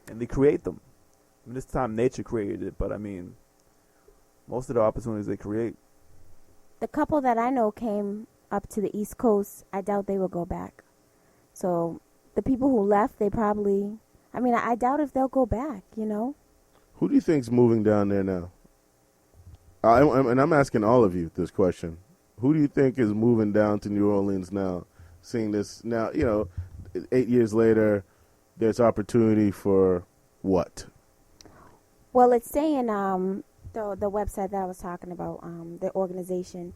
and they create them. I mean, this time nature created it, but I mean, most of the opportunities they create. The couple that I know came up to the East Coast. I doubt they will go back. So the people who left, they probably, I mean, I doubt if they'll go back, you know? Who do you think's moving down there now? And I'm asking all of you this question. Who do you think is moving down to New Orleans now, seeing this now, 8 years later, there's opportunity for what? Well, it's saying the website that I was talking about, the organization,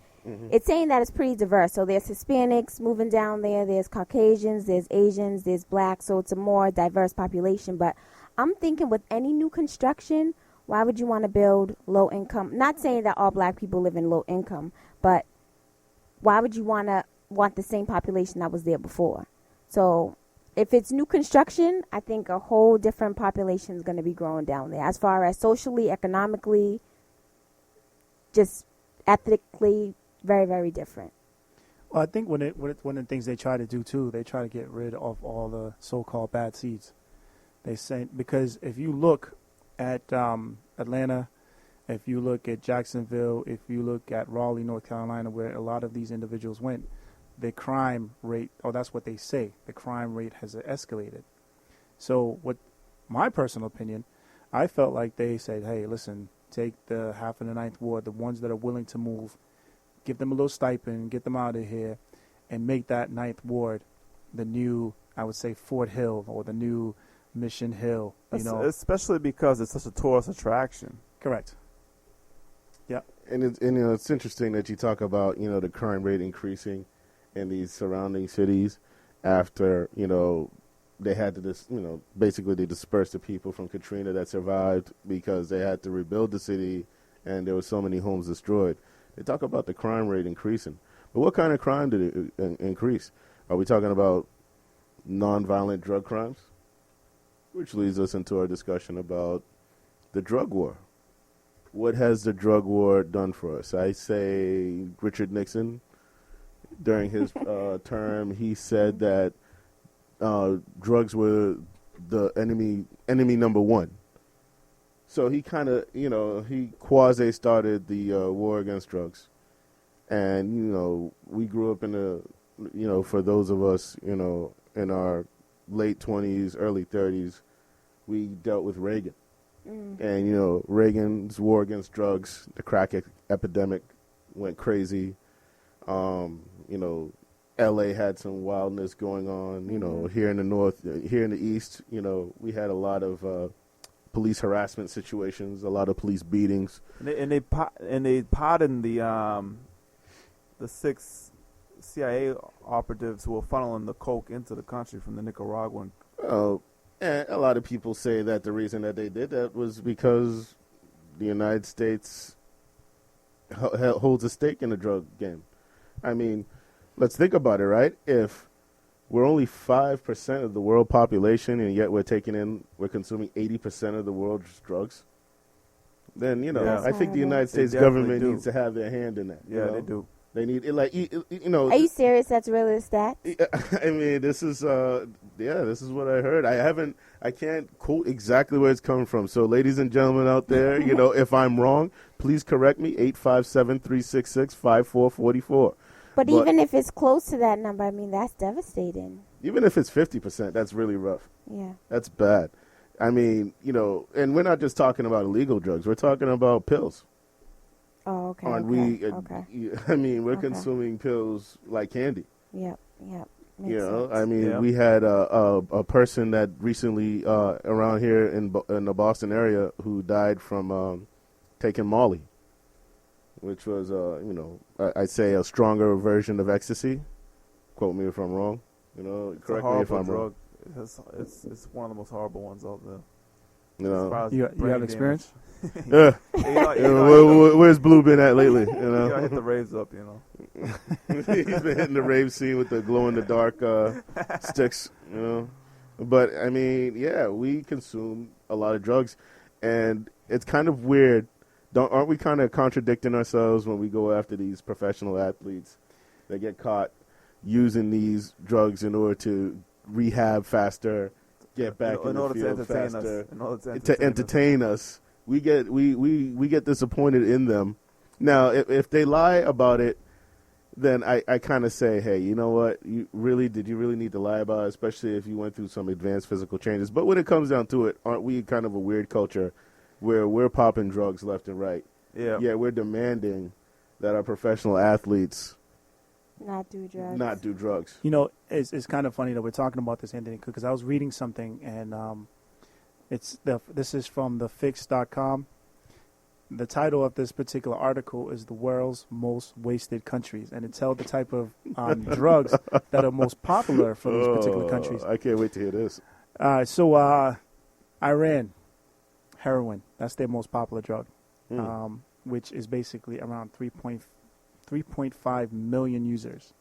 it's saying that it's pretty diverse. So there's Hispanics moving down there, there's Caucasians, there's Asians, there's blacks, so it's a more diverse population. But I'm thinking with any new construction, why would you want to build low income? Not saying that all black people live in low income, but why would you want the same population that was there before? So if it's new construction, I think a whole different population is going to be growing down there. As far as socially, economically, just ethnically, very, very different. Well, I think one of the things they try to do too, they try to get rid of all the so-called bad seeds. They say, because if you look at Atlanta, if you look at Jacksonville, if you look at Raleigh, North Carolina, where a lot of these individuals went, the crime rate, or that's what they say, the crime rate has escalated. So what my personal opinion, I felt like they said, hey, listen, take the half of the Ninth Ward, the ones that are willing to move, give them a little stipend, get them out of here, and make that Ninth Ward the new, I would say, Fort Hill or the new Mission Hill. Especially because it's such a tourist attraction. Correct. Yeah. And it's interesting that you talk about, the crime rate increasing in these surrounding cities after, they had to, basically they dispersed the people from Katrina that survived because they had to rebuild the city and there were so many homes destroyed. They talk about the crime rate increasing. But what kind of crime did it increase? Are we talking about nonviolent drug crimes? Which leads us into our discussion about the drug war. What has the drug war done for us? I say Richard Nixon, during his term, he said that drugs were the enemy number one. So he kind of, he quasi started the war against drugs. And, we grew up in for those of us, in our late 20s, early 30s, we dealt with Reagan. And, Reagan's war against drugs, the crack epidemic went crazy. L.A. had some wildness going on, here in the north, here in the east, we had a lot of police harassment situations, a lot of police beatings. And they pardoned the 6 CIA operatives who were funneling the coke into the country from the Nicaraguan. And a lot of people say that the reason that they did that was because the United States holds a stake in the drug game. I mean, let's think about it, right? If we're only 5% of the world population and yet we're consuming 80% of the world's drugs, then, I think the United States government needs to have their hand in that. Yeah, they do. They need it, Are you serious? That's really the stat? I mean, this is what I heard. I can't quote exactly where it's coming from. So, ladies and gentlemen out there, if I'm wrong, please correct me. 857-366-5444. But even if it's close to that number, I mean, that's devastating. Even if it's 50%, that's really rough. Yeah, that's bad. I mean, and we're not just talking about illegal drugs. We're talking about pills. Oh, okay. Aren't we? I mean, we're consuming pills like candy. Yep. Makes sense. I mean, we had a person that recently around here in the Boston area who died from taking Molly, which was, I'd say a stronger version of ecstasy. Quote me if I'm wrong. Correct me if I'm wrong. It's one of the most horrible ones out there. You have experience? Yeah. Where's Blue been at lately? I hit the raves up, He's been hitting the rave scene with the glow-in-the-dark sticks, But, I mean, we consume a lot of drugs, and it's kind of weird. Aren't we kind of contradicting ourselves when we go after these professional athletes that get caught using these drugs in order to rehab faster get back in in the order to field entertain faster. us. In order To entertain us. We get disappointed in them. Now, if they lie about it, then I kind of say, hey, you know what? Did you really need to lie about it, especially if you went through some advanced physical changes? But when it comes down to it, aren't we kind of a weird culture where we're popping drugs left and right? Yeah. Yeah, we're demanding that our professional athletes Not do drugs. not do drugs. You know, it's kind of funny that we're talking about this, Anthony, because I was reading something, and this is from thefix.com. The title of this particular article is "The World's Most Wasted Countries," and it tells the type of drugs that are most popular for these particular countries. I can't wait to hear this. So Iran, heroin, that's their most popular drug, which is basically around 3.5 million users.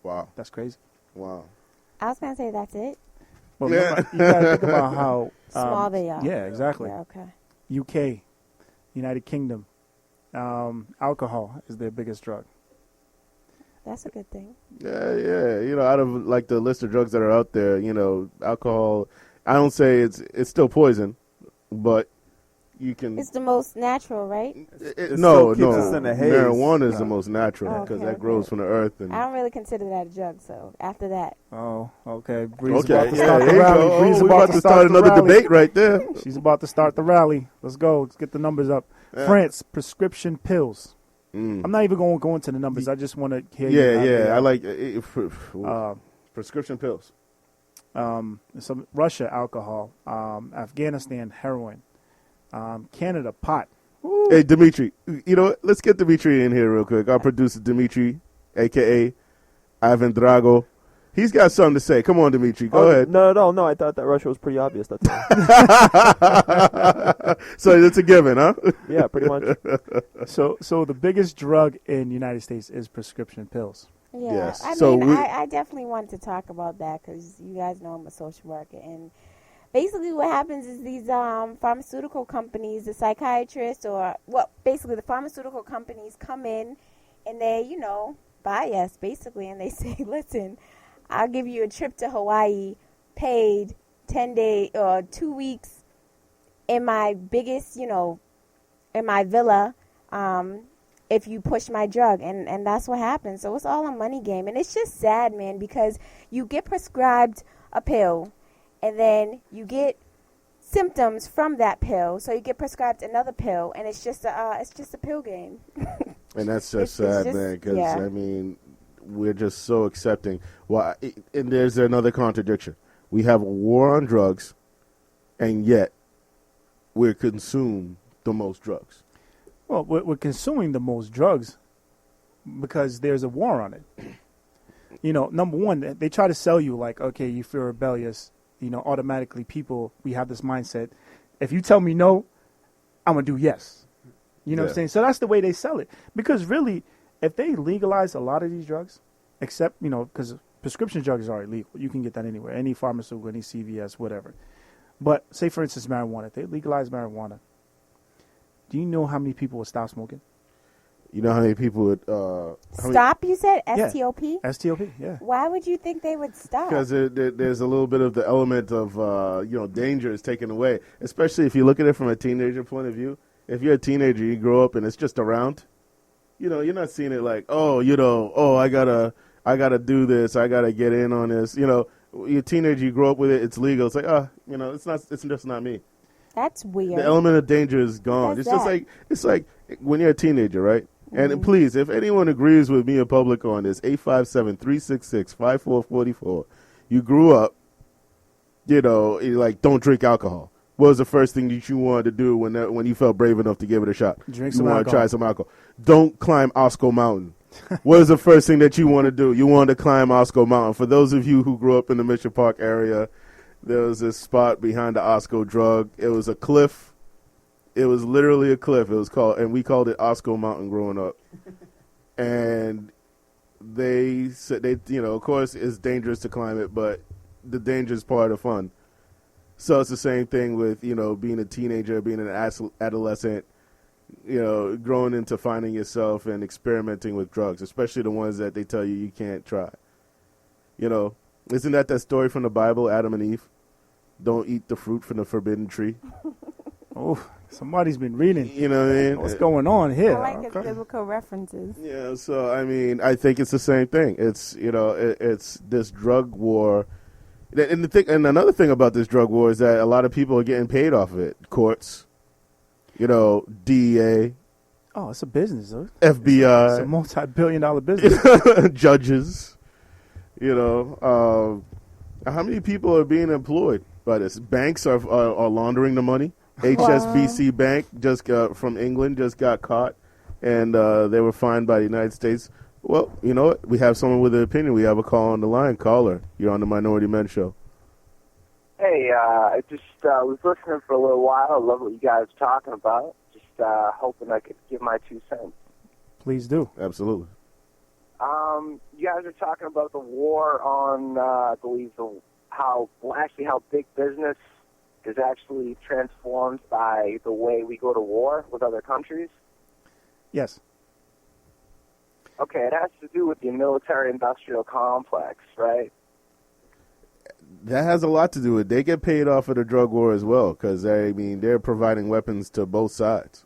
Wow. That's crazy. Wow. I was going to say that's it. Well, Yeah. remember, you got to think about how Small they are. Yeah, exactly. Yeah, okay. UK, United Kingdom, alcohol is their biggest drug. That's a good thing. Yeah. You know, out of like the list of drugs that are out there, you know, alcohol, I don't say it's still poison, but you can. It's the most natural, right? No. keeps us in a haze. Marijuana is the most natural because Okay, that grows okay. from the earth. And I don't really consider that a drug, so after that. Oh, okay. Bree's okay, about to yeah, start there the you rally. go. Bree's Oh, we're about to start the another rally. debate right there. She's about to start the rally. Let's go. Let's get the numbers up. Yeah. France, prescription pills. Mm. I'm not even going to go into the numbers. I just want to hear you. Yeah. I like prescription pills. Some Russia, alcohol. Afghanistan, heroin. Canada, pot. Ooh. Hey, Dimitri, you know what? Let's get Dimitri in here real quick. Our producer, Dimitri, a.k.a. Ivan Drago. He's got something to say. Come on, Dimitri. Go ahead. No. I thought that Russia was pretty obvious. That's all. So it's a given, huh? Yeah, pretty much. So the biggest drug in the United States is prescription pills. Yeah, Yes. I So mean, I definitely wanted to talk about that because you guys know I'm a social worker, and basically what happens is these pharmaceutical companies, the psychiatrists, basically the pharmaceutical companies come in and they, buy us basically, and they say, listen, I'll give you a trip to Hawaii, paid 10 days or 2 weeks in my biggest, in my villa, if you push my drug, and that's what happens. So it's all a money game, and it's just sad, man, because you get prescribed a pill, and then you get symptoms from that pill, so you get prescribed another pill, and it's just a pill game. And that's just sad, man, because, I mean, we're just so accepting. Well, and there's another contradiction. We have a war on drugs, and yet we're consumed the most drugs. Well, we're consuming the most drugs because there's a war on it. Number one, they try to sell you like, okay, you feel rebellious, automatically we have this mindset. If you tell me no, I'm going to do yes. You know what I'm saying? So that's the way they sell it. Because really, if they legalize a lot of these drugs, except, because prescription drugs are illegal. You can get that anywhere, any pharmaceutical, any CVS, whatever. But say, for instance, marijuana. If they legalize marijuana, do you know how many people would stop smoking? You know how many people would... Stop, you said? Yeah. STOP? STOP, yeah. Why would you think they would stop? Because there's a little bit of the element of, danger is taken away. Especially if you look at it from a teenager point of view. If you're a teenager, you grow up and it's just around. You're not seeing it like, I gotta do this. I gotta get in on this. You're a teenager, you grow up with it. It's legal. It's like, it's just not me. That's weird. The element of danger is gone. What's It's like when you're a teenager, right? And please, if anyone agrees with me in public on this, 857-366-5444. You grew up, you're like, don't drink alcohol. What was the first thing that you wanted to do when you felt brave enough to give it a shot? Drink you some want alcohol. to try some alcohol. Don't climb Osco Mountain. What is the first thing that you want to do? You want to climb Osco Mountain. For those of you who grew up in the Mission Park area, there was this spot behind the Osco drug. It was a cliff. It was literally a cliff. It was we called it Osco Mountain growing up. And they said of course it's dangerous to climb it, but the danger is part of fun. So it's the same thing with, being a teenager, being an adolescent, growing into finding yourself and experimenting with drugs, especially the ones that they tell you can't try. Isn't that story from the Bible, Adam and Eve? don't eat the fruit from the forbidden tree. Oh, somebody's been reading. You know what I mean? What's going on here? I like his biblical references. Yeah, so I mean, I think it's the same thing. It's it's this drug war, and another thing about this drug war is that a lot of people are getting paid off of it. Courts, DEA, Oh, it's a business, though. FBI, It's a multi-billion-dollar business. judges. How many people are being employed by this? Banks are laundering the money. HSBC Bank from England just got caught, and they were fined by the United States. Well, you know what? We have someone with an opinion. We have a call on the line. Caller, you're on the Minority Men Show. Hey, I just was listening for a little while. I love what you guys are talking about. Just hoping I could give my 2 cents. Please do. Absolutely. You guys are talking about the war on, I believe, how big business is actually transformed by the way we go to war with other countries. Yes. Okay, it has to do with the military-industrial complex, right? That has a lot to do with it. They get paid off of the drug war as well because, they're providing weapons to both sides.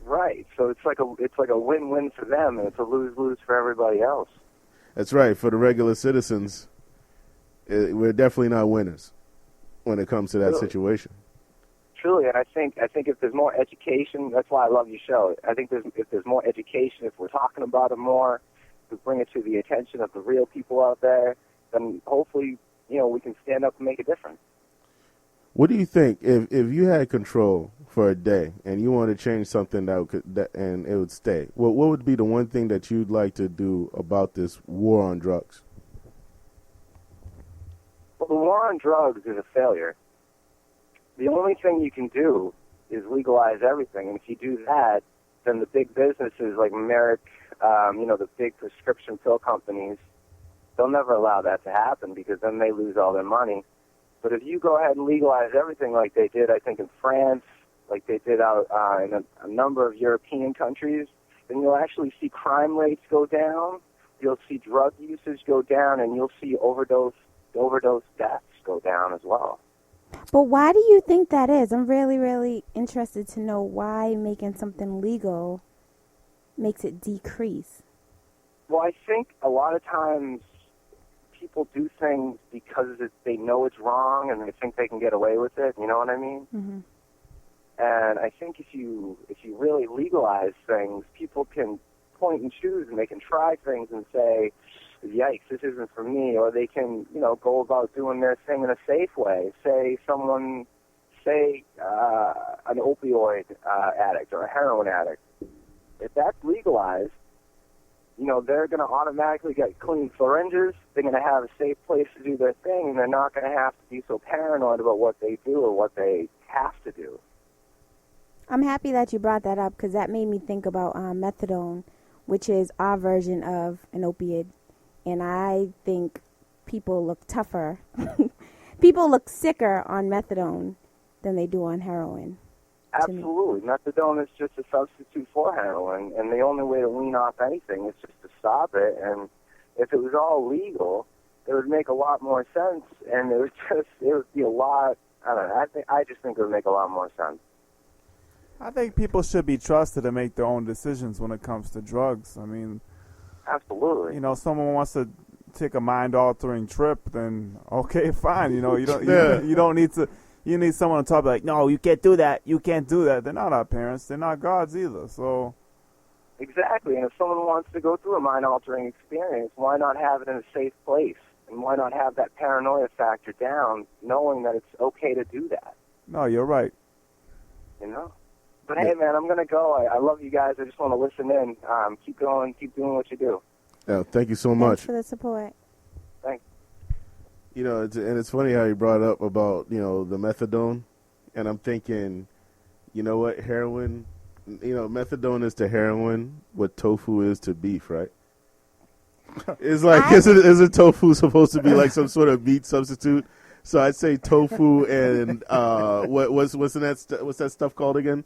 Right. So it's like a win-win for them, and it's a lose-lose for everybody else. That's right. For the regular citizens, we're definitely not winners when it comes to that situation. Truly, and I think if there's more education, that's why I love your show. I think if there's more education, if we're talking about it more, to bring it to the attention of the real people out there, then hopefully, we can stand up and make a difference. What do you think if you had control for a day and you want to change something and it would stay? What would be the one thing that you'd like to do about this war on drugs? Well, the war on drugs is a failure. The only thing you can do is legalize everything, and if you do that, then the big businesses like Merrick, the big prescription pill companies, they'll never allow that to happen because then they lose all their money. But if you go ahead and legalize everything like they did, I think, in France, like they did out in a number of European countries, then you'll actually see crime rates go down, you'll see drug usage go down, and you'll see overdose deaths go down as well. But why do you think that is? I'm really, really interested to know why making something legal makes it decrease. Well, I think a lot of times people do things because they know it's wrong and they think they can get away with it. You know what I mean? Mm-hmm. And I think if you really legalize things, people can point and choose and they can try things and say, yikes, this isn't for me, or they can, go about doing their thing in a safe way. Say an opioid addict or a heroin addict. If that's legalized, they're going to automatically get clean syringes. They're going to have a safe place to do their thing, and they're not going to have to be so paranoid about what they do or what they have to do. I'm happy that you brought that up because that made me think about methadone, which is our version of an opiate. And I think people look tougher. People look sicker on methadone than they do on heroin. Absolutely. Methadone is just a substitute for heroin, and the only way to wean off anything is just to stop it. And if it was all legal, it would make a lot more sense, and it would be a lot, I don't know, I just think it would make a lot more sense. I think people should be trusted to make their own decisions when it comes to drugs. I mean, absolutely. Someone wants to take a mind-altering trip, then okay, fine. You don't you don't need to. You need someone on top like, no, you can't do that. You can't do that. They're not our parents. They're not gods either. So exactly. And if someone wants to go through a mind-altering experience, why not have it in a safe place? And why not have that paranoia factor down, knowing that it's okay to do that? No, you're right. But hey, man, I'm going to go. I love you guys. I just want to listen in. Keep going. Keep doing what you do. Yeah, thank you so much. Thanks for the support. Thanks. It's funny how you brought up about, the methadone. And I'm thinking, you know what, heroin, methadone is to heroin what tofu is to beef, right? It's like, isn't tofu supposed to be like some sort of meat substitute? So I'd say tofu and what's that stuff called again?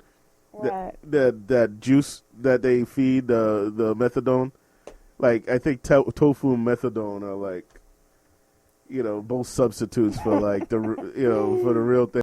What? That juice that they feed the methadone. Like I think tofu and methadone are like, both substitutes for like for the real thing.